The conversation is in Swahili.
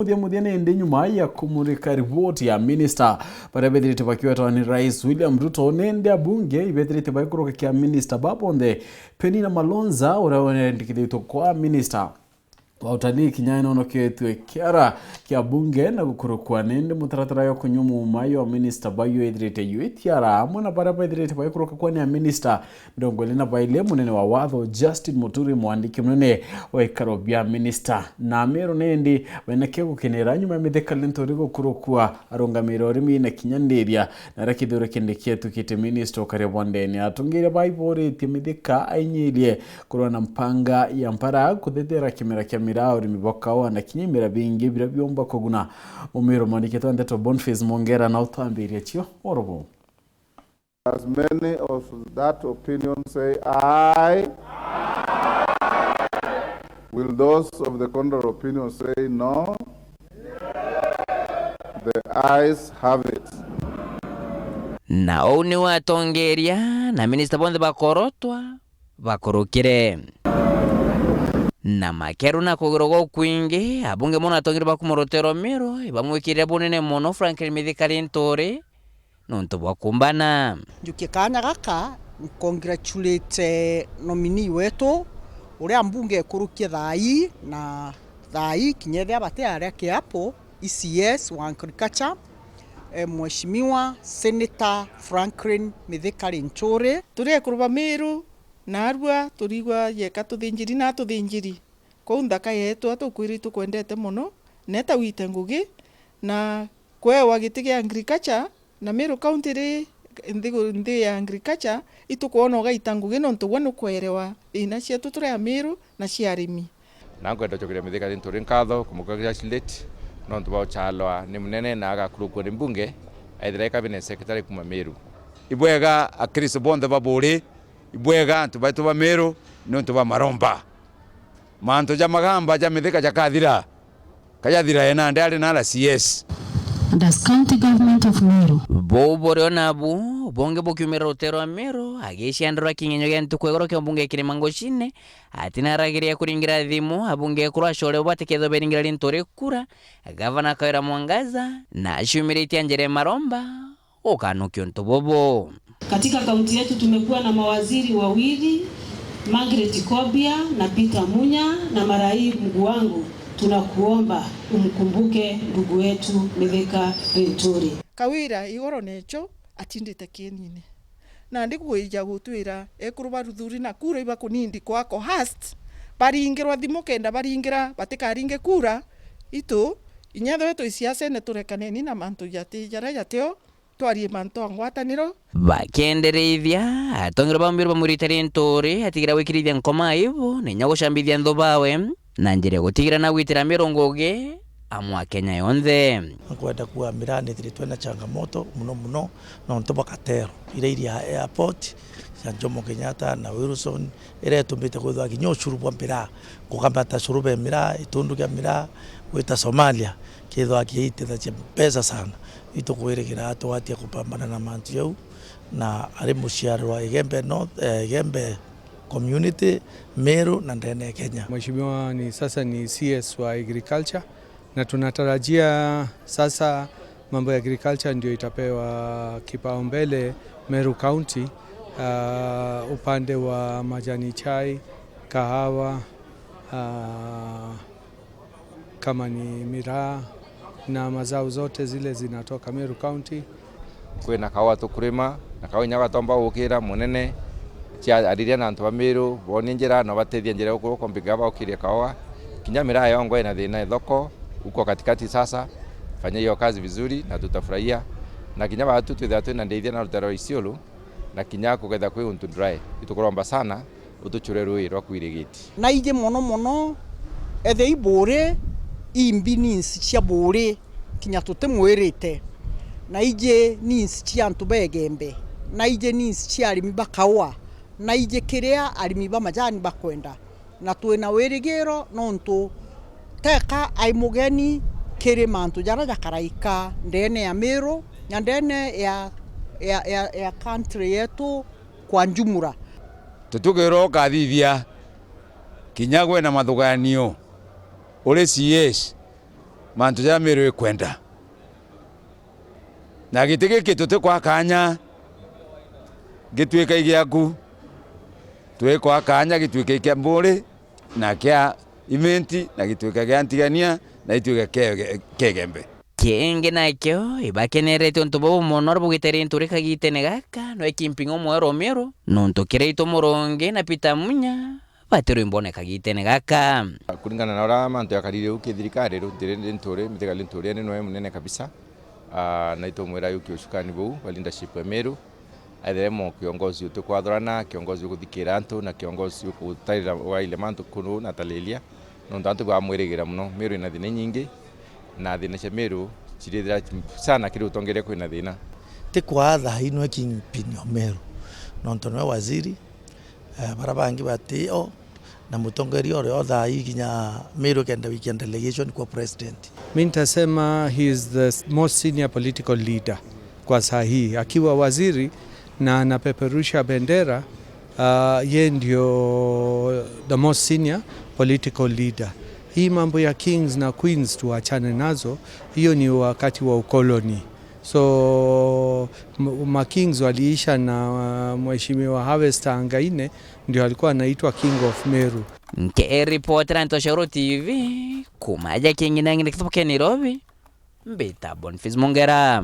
Mudia nende nyuma ya kumulika ripoti ya minister para bedrite bakiwa tawani Rais William Ruto nende bunge ibedrite bakuru kia minister Babonde Penina Malonza uraone ndikidito kwa minister wa utalii kinyana ono kietwe kiara kia bunge na gukurukwa nende mutaratara yo kunyumu mayo wa minister bayo edrite yuetiara mwana para bedrite bakuru kwa ni minister ndongolena baile munene wa watho Justin Muturi mwandiki munene wa ikarobia minister na mero nende wenake gukenera nyuma mitheka lentori gukurukwa arongamiro rimi na kinyanderia na rakidore kende kietu kite minister karebondeni atungire baibore timitheka ainyilie kurona mpanga ya mpara kudetera kimera kia mirao rimibokao na kinyimira bingi bira byomba koguna umiro mandiketo ndeto Boniface Mongera na utambiri chio orobo. As many of that opinion say aye. Will those of the contrary opinion say no? The ayes have it. Na oni watongeria na minister bonde bakorotwa bakorokire na makeru na kugrogo kwingi abunge mona atongire bakumorotero miro ibamwikire bunene mono Franklin Mithikari Ntore nonto bakumbana njukie kanya gaka congratulate nominee wetu uria mbunge kurukia thai kinyethe abate aria kiapo ECS wa agriculture mheshimiwa Senator Franklin Mithikari Ntore turi kuruba miru narwa turigwa yeka tuthinjiri na tuthinjiri ko ndaka yetu atukwiri tukwendete muno neta wite ngugi na kwewa gitige agriculture na Meru County ri ndi ya agriculture itukuona gaita ngugi no ntubona kwerewa ina cia tuture ya Meru na cia arimi na ngwenda chokire Mithikari Ntore nkatho kumukagira slate no ntubao chalwa ni munene na agakurukwo ni mbunge aithira cabinet secretary kuma Meru ibwega akristo bonde baburi ibwega ntubaitu ba Meru no ntuba maromba manto ja magamba ja Mithika jakathira kayathira ena ndali na CS and as county government of Meru bobore nabu bonge bokumira rotero Meru agishandura kinyenyo ya ntukwegoro kyo bunge kirimango shine atina ragiria kuringira thimu abunge kurashore batekezo beringira Ntore kura governor Kawira Mwangaza na shumiriti Anjere Maromba okanukyo ntobobo. Katika kaunti yetu tumekuwa na mawaziri wawili, Margaret Kobia na Peter Munya na Marai Mguangu. Tunakuomba umkumbuke ndugu wetu Mithikari Ntore. Kawira igoro necho atindite kienine na ndikuija gutwira ekuruba ruthuri na kura iba kunindi kwako hast baringirwa thimo kenda baringira batikaringe kura itu inyatho yetu isiase ne turekaneni na mantu yati jara yateo twari manto angwataniro bakendereithia atongera bambiro bamuritari Ntore atigira wikirithia nkoma ibo nenya gushambithia nthobawe na njire gutigira na gwitira mirongoge amwa Kenya yonthe kwenda kuwa mirani thiritwe na changamoto muno no ntoba katero iria airport ya Jomo Kenyatta na Wilson ire tumbite kuthwa kinyo curu bwa mpira kugamba ta curu be mira itundu kya mira wita Somalia kithwa kiite ta pesa sana itukwirigira atwatia kupambana na mantu yau na ari mushiaro wa Igembe North Igembe community Meru na ndene Kenya. Mheshimiwa sasa ni CS wa agriculture na tunatarajia sasa mambo ya agriculture ndio itapewa kipaumbele Meru County, upande wa majani chai, kahawa, kama ni miraa na mazao zote zile zinatoka Meru County. Kwina kahawa tukurima na kahawa nyaga tomba ukira munene cia ariria na antu ba Meru boni njira no batethia njira ukuru kombiga ba ukiria kahawa kinya miraa yongo ina thina thoko uko katikati. Sasa fanya hiyo kazi vizuri na tutafurahia na kinya watu twitha na ndeithia na rutero Isiolo na kinya kugetha kwi untu dry itukuromba sana utuchure rui rwa kwirigiti na ije mono ethe ibore imbi ninsi cia bore kinya tutemwirite na ije ninsi cia antu begembe na ije ninsi cia arimi bakawa na ije kiria arimi ba majani bakwenda na twina wirigiro nontu teka ai mugeni kiri mantu jara jakaraika ndene ya Meru na ndene ya country yetu kwa njumura tutugiro kathithia kinyagwe na mathuganio uri CS mantu ja Meru ikwenda na gitike kitute kwa kanya gitwika igiaku twe kwa kanya gitwika kia mburi na kia imenti na gitwika kia antigania na itwika kegembe kingi nakio ibakenerete untu bobo mono bugiteri nturika gitene gaka no ekimpingo mwero Meru nonto kireito Murongi na Peter Munya batero imboneka gitene gaka kulingana na ora mantu yakarire ukithirikari rutire nturi mitigali nturi ni no munene kabisa na itomwera yuki ushukani bou wa leadership ya Meru aitheremo kiongozi utukwathorana kiongozi ukuthikira antu na kiongozi ukutaira wa ile mantu kunu na talelia no tantu kwa mwirigira muno Meru ina thina nyingi na thina cia Meru cirithira sana kiri utongeria kwina thina ti kwatha hino kingpinyo Meru no ntonwe waziri barabangi batio na mutongeria ore otha ikinya Meru kenda weekend delegation kwa president. Mimi nitasema he is the most senior political leader kwa sahihi akiwa waziri na anapeperusha bendera ye ndio the most senior political leader. Hii mambo ya kings na queens tuachane nazo, hiyo ni wakati wa ukoloni. So ma kings waliisha na mheshimiwa Harvester Angaine ndio alikuwa anaitwa King of Meru. Nke reporter Antoshauro TV kumaja kingi nangi kutoka Nairobi Mbita Boniface Mongera.